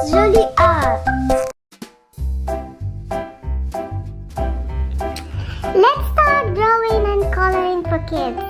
Joli art. Let's start drawing and coloring for kids.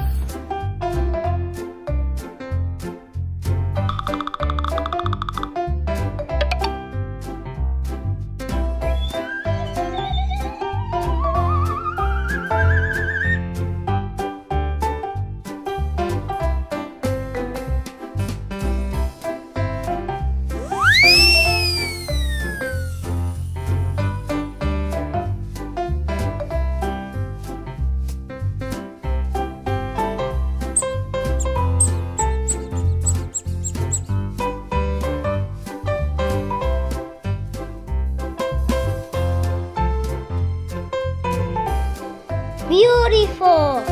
Beautiful.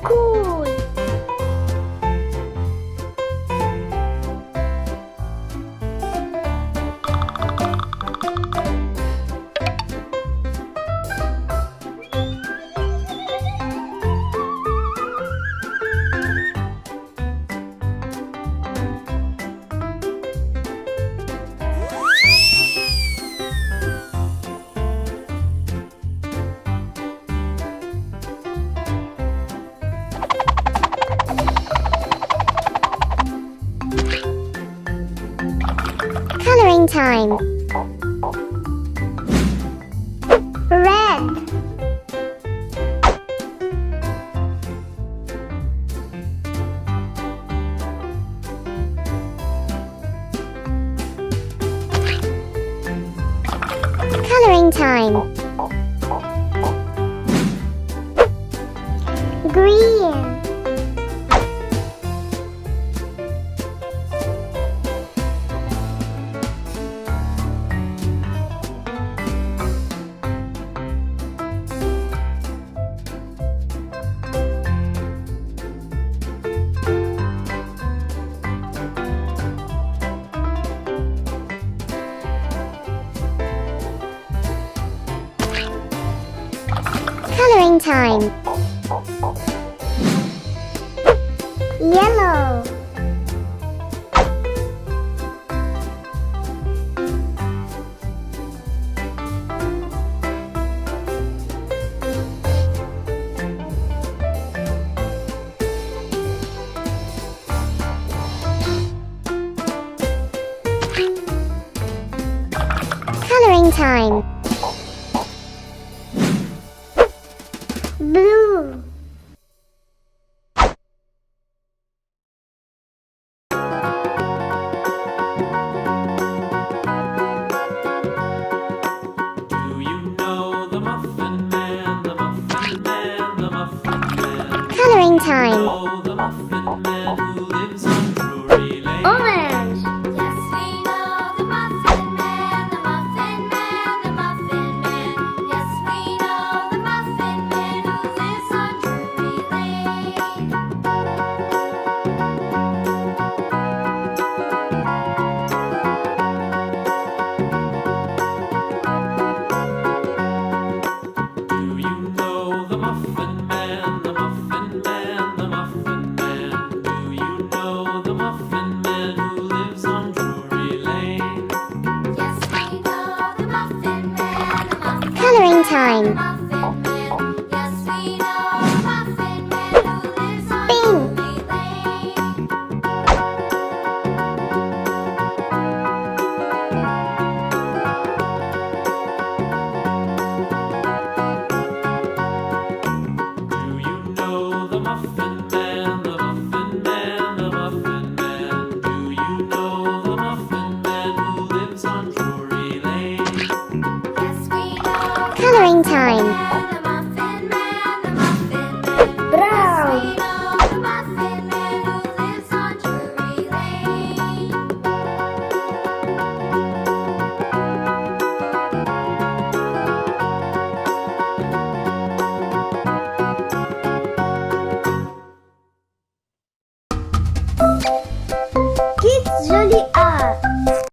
Cool. Coloring time. Red. Coloring time. Green. Coloring time. Yellow. Coloring time. Blue. Do you know the Muffin Man, the Muffin Man, the Muffin Man? Coloring time. Oh, the Muffin Man who lives on Drury Lane. Orange. Yes, we know the Muffin Man, the Muffin Man, the Muffin Man. Yes, we know the Muffin Man who lives on Drury Lane. Do you know the Muffin Man, the Muffin Man, the Muffin Man? Do you know the Muffin Man who lives on Drury Lane? Yes, we know the Muffin Man, the Muffin Coloring Man, time. the Muffin Man. Yes, we know the Muffin Man who lives on Pink. Drury Lane. Do you know the Muffin Man, the Muffin Man, the Muffin Man? Do you know the Muffin Man who lives on Drury Lane? Yes, we know Coloring